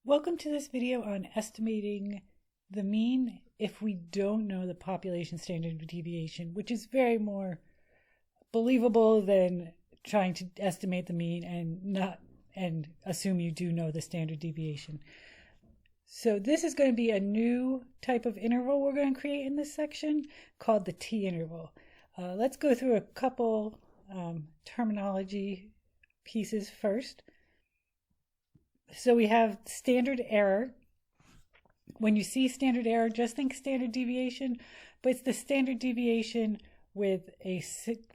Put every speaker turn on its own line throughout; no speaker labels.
Welcome to this video on estimating the mean if we don't know the population standard deviation, which is very more believable than trying to estimate the mean and assume you do know the standard deviation. So this is going to be a new type of interval we're going to create in this section called the t-interval. Let's go through a couple terminology pieces first. So we have standard error. When you see standard error, just think standard deviation, but it's the standard deviation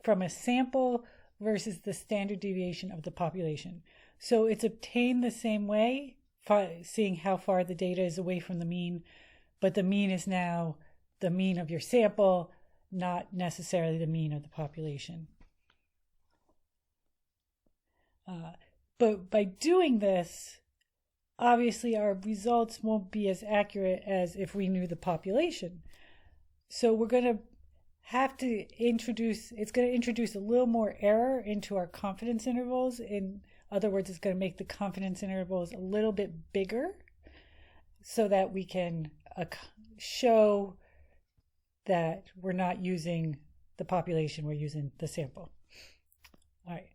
from a sample versus the standard deviation of the population. So it's obtained the same way, seeing how far the data is away from the mean, but the mean is now the mean of your sample, not necessarily the mean of the population. But by doing this, obviously our results won't be as accurate as if we knew the population. So we're going to have to introduce a little more error into our confidence intervals. In other words, it's going to make the confidence intervals a little bit bigger so that we can show that we're not using the population, we're using the sample. All right.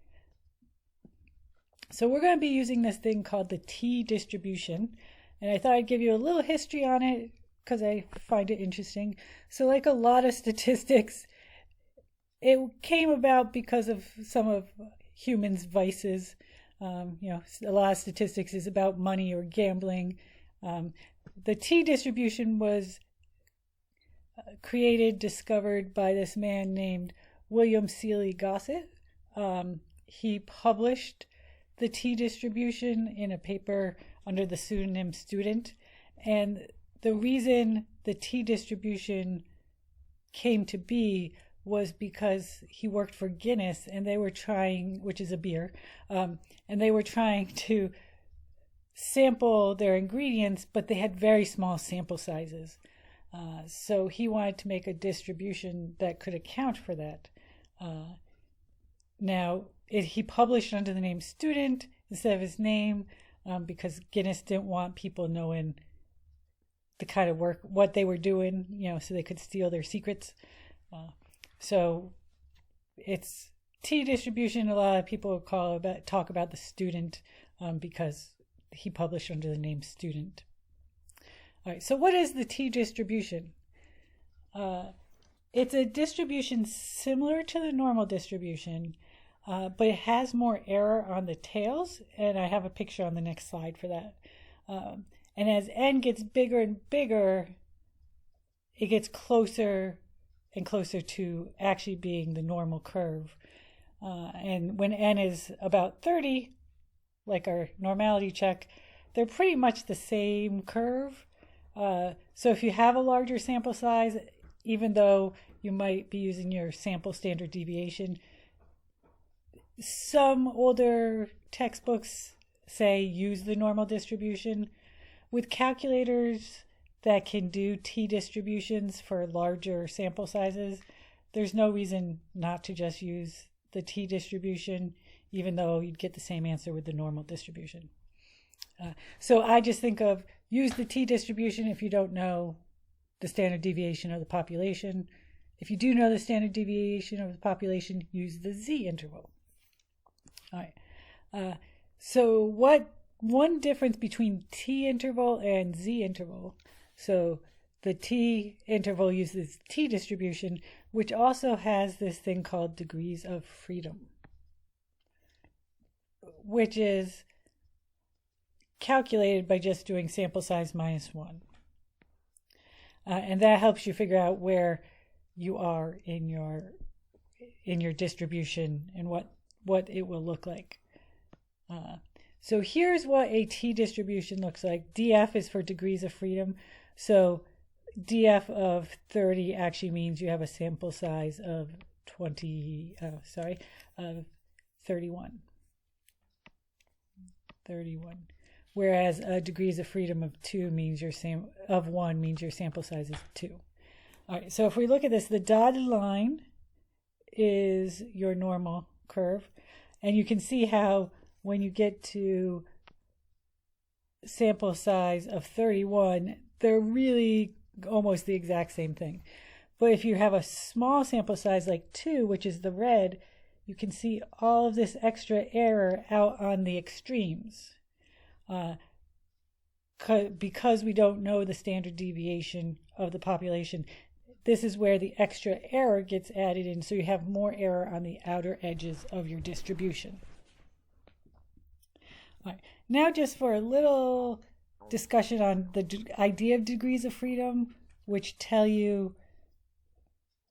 So we're going to be using this thing called the t-distribution, and I thought I'd give you a little history on it because I find it interesting. So like a lot of statistics, it came about because of some of humans' vices. A lot of statistics is about money or gambling. The t-distribution was discovered by this man named William Seeley Gossett. He published the t-distribution in a paper under the pseudonym Student. And the reason the t-distribution came to be was because he worked for Guinness, and they were trying, which is a beer, and they were trying to sample their ingredients, but they had very small sample sizes. So he wanted to make a distribution that could account for that. He published under the name Student instead of his name because Guinness didn't want people knowing the kind of work, what they were doing, so they could steal their secrets. So it's t-distribution. A lot of people talk about the Student because he published under the name Student. All right, so what is the t-distribution? It's a distribution similar to the normal distribution, but it has more error on the tails, and I have a picture on the next slide for that. And as n gets bigger and bigger, it gets closer and closer to actually being the normal curve. And when n is about 30, like our normality check, they're pretty much the same curve. So if you have a larger sample size, even though you might be using your sample standard deviation, some older textbooks say use the normal distribution. With calculators that can do t-distributions for larger sample sizes, there's no reason not to just use the t-distribution, even though you'd get the same answer with the normal distribution. So I just think of use the t-distribution if you don't know the standard deviation of the population. If you do know the standard deviation of the population, use the z-interval. All right. So one difference between t-interval and z-interval. So the t-interval uses t-distribution, which also has this thing called degrees of freedom, which is calculated by just doing sample size minus 1. And that helps you figure out where you are in your distribution and what it will look like. So here's what a t-distribution looks like. df is for degrees of freedom. So df of 30 actually means you have a sample size of 31. Whereas degrees of freedom of 1 means your sample size is 2. All right, so if we look at this, the dotted line is your normal curve, and you can see how when you get to sample size of 31, they're really almost the exact same thing. But if you have a small sample size like 2, which is the red, you can see all of this extra error out on the extremes. Because we don't know the standard deviation of the population, this is where the extra error gets added in, so you have more error on the outer edges of your distribution. All right, now just for a little discussion on the idea of degrees of freedom, which tell you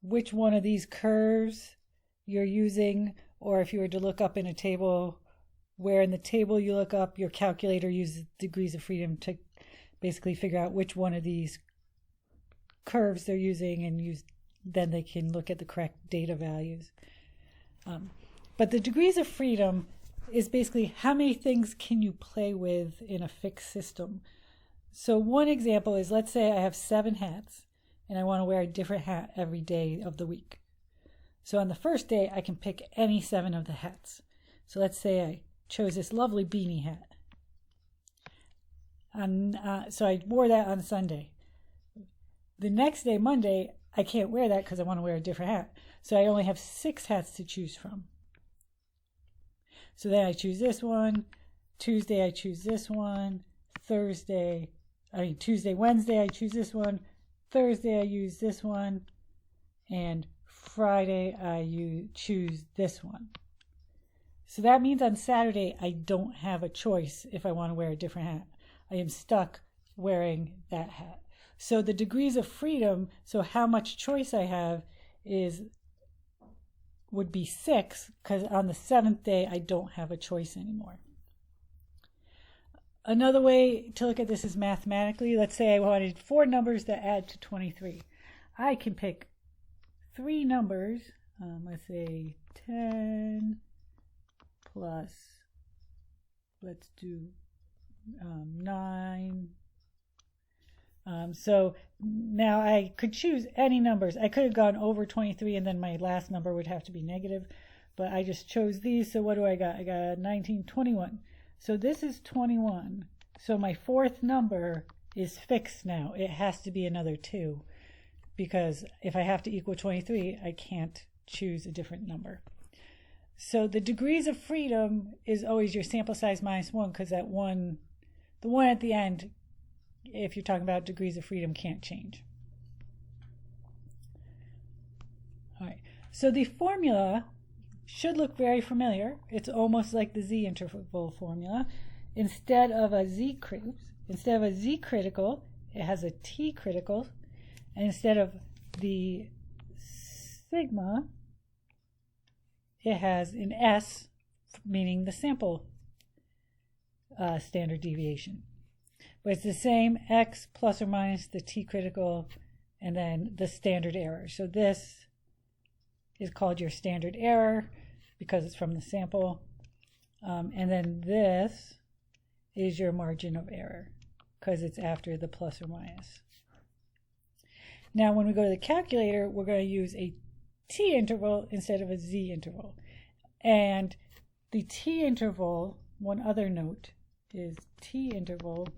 which one of these curves you're using, or if you were to look up in a table, where in the table you look up, your calculator uses degrees of freedom to basically figure out which one of these curves they're using, and then they can look at the correct data values. But the degrees of freedom is basically how many things can you play with in a fixed system. So one example is, let's say I have 7 hats and I want to wear a different hat every day of the week. So on the first day, I can pick any 7 of the hats. So let's say I chose this lovely beanie hat. So I wore that on Sunday. The next day, Monday, I can't wear that because I want to wear a different hat. So I only have 6 hats to choose from. So then I choose this one. Tuesday, I choose this one. Tuesday, Wednesday, I choose this one. Thursday, I use this one. And Friday, I choose this one. So that means on Saturday, I don't have a choice if I want to wear a different hat. I am stuck wearing that hat. So the degrees of freedom, so how much choice I have, would be 6, because on the 7th day, I don't have a choice anymore. Another way to look at this is mathematically. Let's say I wanted 4 numbers that add to 23. I can pick 3 numbers, let's say 10 plus, let's do 9. So now I could choose any numbers. I could have gone over 23 and then my last number would have to be negative, but I just chose these. So what do I got? I got 19, 21. So this is 21. So my 4th number is fixed now. It has to be another 2, because if I have to equal 23, I can't choose a different number. So the degrees of freedom is always your sample size minus 1, because the one at the end, if you're talking about degrees of freedom, can't change. All right, so the formula should look very familiar. It's almost like the z-interval formula. Instead of a z-critical, it has a t-critical, and instead of the sigma, it has an s, meaning the sample standard deviation. But it's the same, x plus or minus the t-critical, and then the standard error. So this is called your standard error because it's from the sample. And then this is your margin of error because it's after the plus or minus. Now when we go to the calculator, we're going to use a t-interval instead of a z-interval. And the t-interval, one other note, is t-interval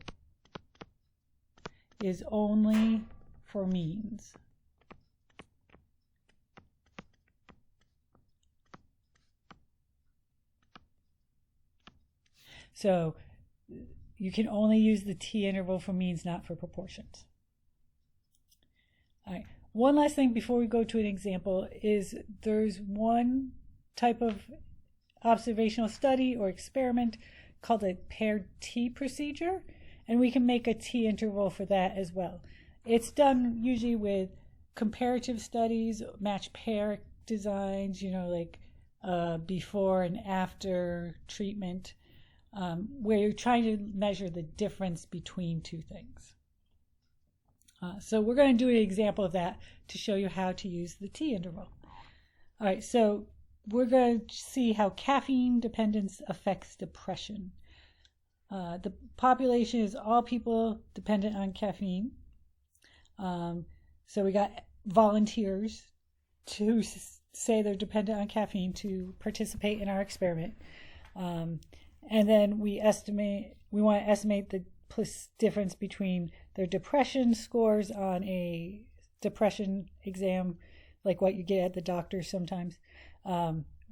is only for means. So you can only use the t-interval for means, not for proportions. All right. One last thing before we go to an example is there's one type of observational study or experiment called a paired t procedure, and we can make a t-interval for that as well. It's done usually with comparative studies, matched pair designs, like before and after treatment, where you're trying to measure the difference between 2 things. So we're going to do an example of that to show you how to use the t-interval. All right, so we're going to see how caffeine dependence affects depression. The population is all people dependent on caffeine. So we got volunteers to say they're dependent on caffeine to participate in our experiment. And then we want to estimate the difference between their depression scores on a depression exam, like what you get at the doctor sometimes,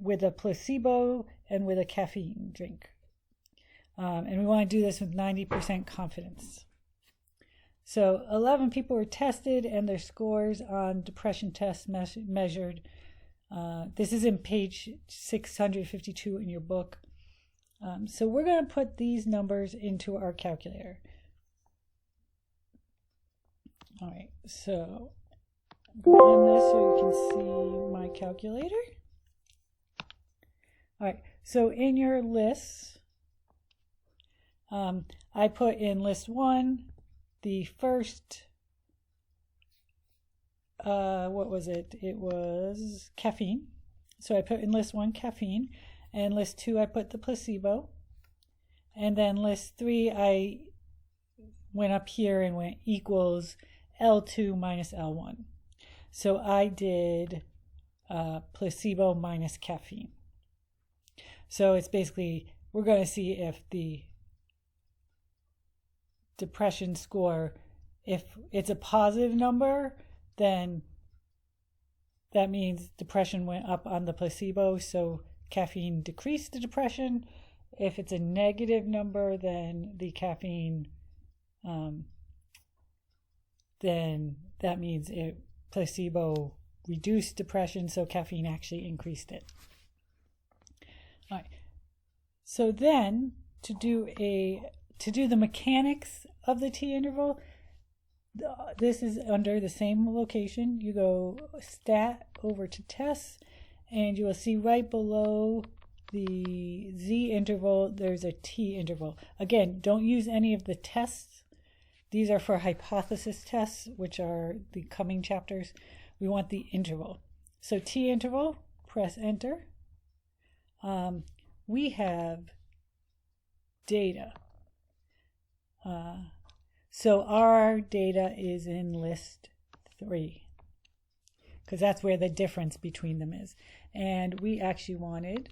with a placebo and with a caffeine drink. And we want to do this with 90% confidence. So 11 people were tested and their scores on depression tests measured. This is in page 652 in your book. So we're going to put these numbers into our calculator. All right, so on this so you can see my calculator. All right, so in your lists, I put in list 1 the first, what was it? It was caffeine. So I put in list 1 caffeine, and list 2 I put the placebo, and then list 3 I went up here and went equals L2 minus L1. So I did placebo minus caffeine. So it's basically, we're going to see if the depression score, if it's a positive number, then that means depression went up on the placebo, so caffeine decreased the depression. If it's a negative number, then the caffeine, then that means placebo reduced depression, so caffeine actually increased it. All right. So then to do the mechanics of the t-interval, this is under the same location. You go stat over to tests, and you will see right below the z-interval, there's a t-interval. Again, don't use any of the tests. These are for hypothesis tests, which are the coming chapters. We want the interval. So t-interval, press enter. We have data. So our data is in list 3, because that's where the difference between them is. And we actually wanted,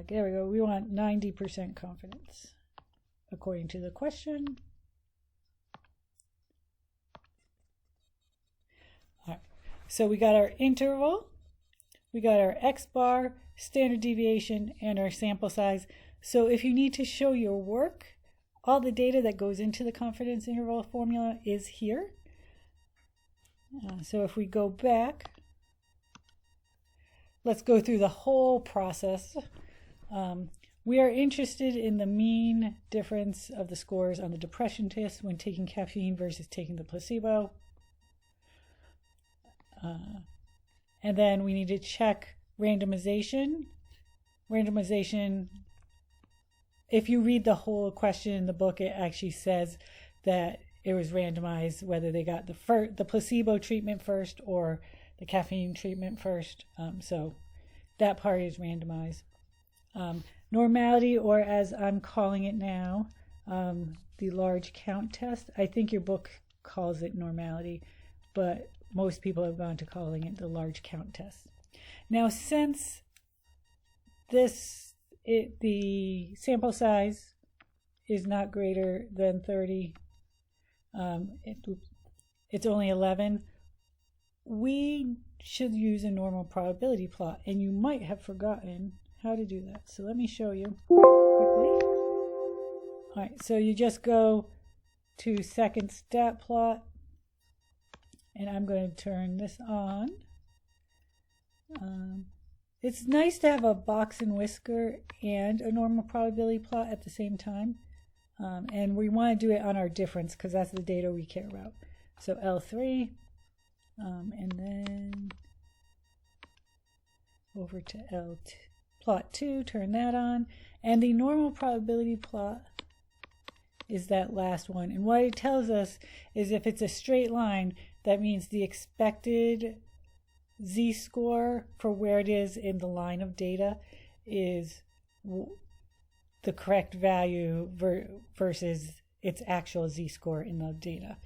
there we go. We want 90% confidence according to the question. All right. So we got our interval, we got our X bar, standard deviation, and our sample size. So if you need to show your work, all the data that goes into the confidence interval formula is here. So if we go back, let's go through the whole process. We are interested in the mean difference of the scores on the depression test when taking caffeine versus taking the placebo. And then we need to check randomization. Randomization, if you read the whole question in the book, it actually says that it was randomized whether they got the placebo treatment first or the caffeine treatment first. So that part is randomized. Normality, or as I'm calling it now, the large count test. I think your book calls it normality, but most people have gone to calling it the large count test. Now, since the sample size is not greater than 30, it's only 11, we should use a normal probability plot, and you might have forgotten how to do that. So let me show you quickly. All right, so you just go to second stat plot, and I'm going to turn this on. It's nice to have a box and whisker and a normal probability plot at the same time. And we want to do it on our difference because that's the data we care about. So L3, and then over to plot 2, turn that on. And the normal probability plot is that last one. And what it tells us is if it's a straight line, that means the expected z-score for where it is in the line of data is the correct value versus its actual z-score in the data.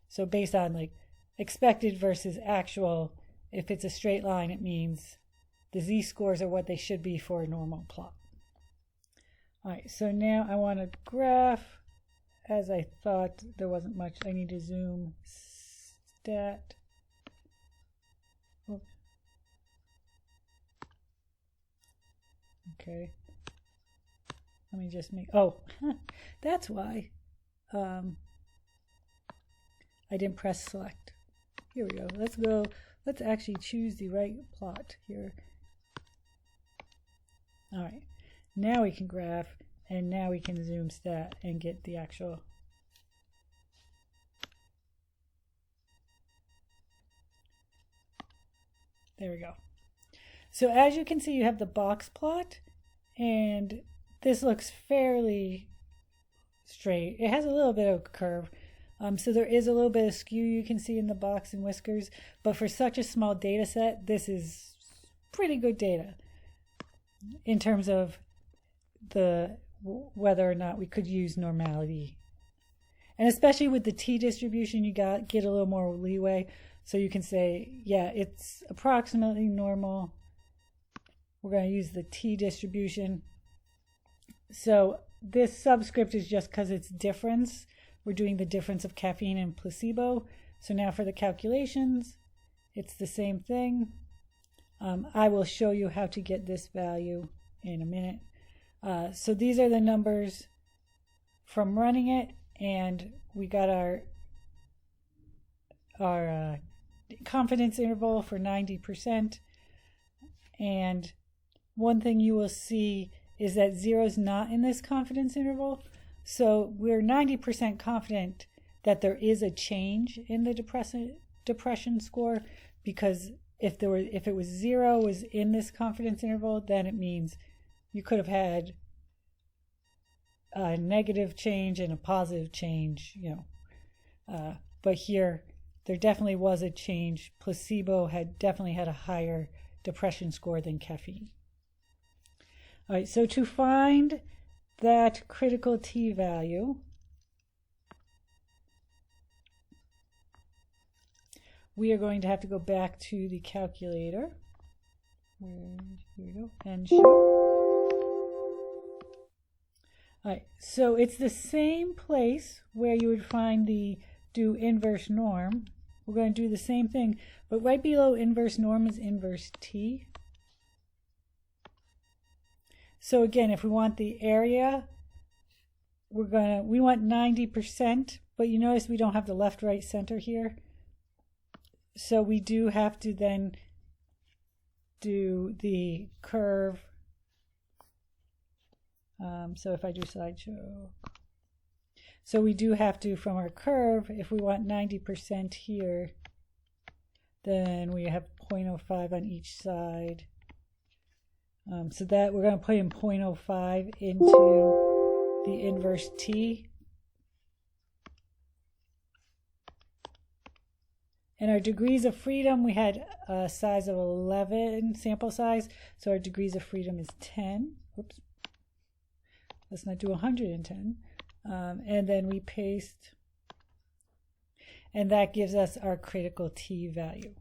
So based on like expected versus actual, if it's a straight line, it means the z-scores are what they should be for a normal plot. All right, so now I want to graph. As I thought, there wasn't much. I need to zoom stat. Oops. Okay. Let me just make, oh, that's why I didn't press select. Here we go. Let's actually choose the right plot here. All right, now we can graph, and now we can zoom stat and get the actual. There we go. So as you can see, you have the box plot, and this looks fairly straight. It has a little bit of a curve. So there is a little bit of skew you can see in the box and whiskers, but for such a small data set, this is pretty good data in terms of whether or not we could use normality. And especially with the t-distribution, you get a little more leeway. So you can say, yeah, it's approximately normal. We're going to use the t-distribution. So this subscript is just because it's difference. We're doing the difference of caffeine and placebo. So now for the calculations, it's the same thing. I will show you how to get this value in a minute. So these are the numbers from running it, and we got our confidence interval for 90%. And one thing you will see is that 0 is not in this confidence interval. So we're 90% confident that there is a change in the depression score, because if it was 0 was in this confidence interval, then it means you could have had a negative change and a positive change, but here there definitely was a change. Placebo definitely had a higher depression score than caffeine. All right, so to find that critical T value, we are going to have to go back to the calculator. Here we go, and show. All right, so it's the same place where you would find the do inverse norm. We're going to do the same thing, but right below inverse norm is inverse T. So again, if we want the area, we want 90%, but you notice we don't have the left, right, center here. So we do have to then do the curve. So if I do slideshow, so we do have to, from our curve, if we want 90% here, then we have 0.05 on each side. So that we're going to put in 0.05 into the inverse T. And our degrees of freedom, we had a size of 11 sample size, so our degrees of freedom is 10. Oops. Let's not do 110. And then we paste, and that gives us our critical T value,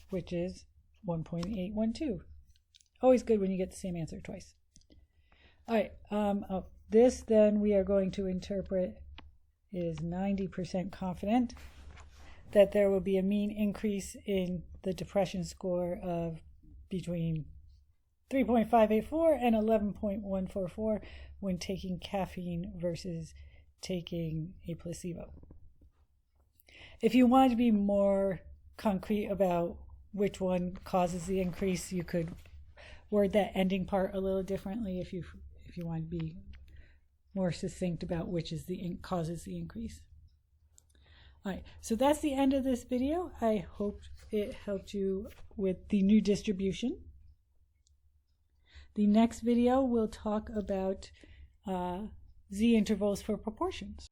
which is 1.812. Always good when you get the same answer twice. All right, this then we are going to interpret is 90% confident that there will be a mean increase in the depression score of between 3.584 and 11.144 when taking caffeine versus taking a placebo. If you want to be more concrete about which one causes the increase, you could word that ending part a little differently if you want to be more succinct about which is causes the increase. All right, so that's the end of this video. I hope it helped you with the new distribution. The next video will talk about Z intervals for proportions.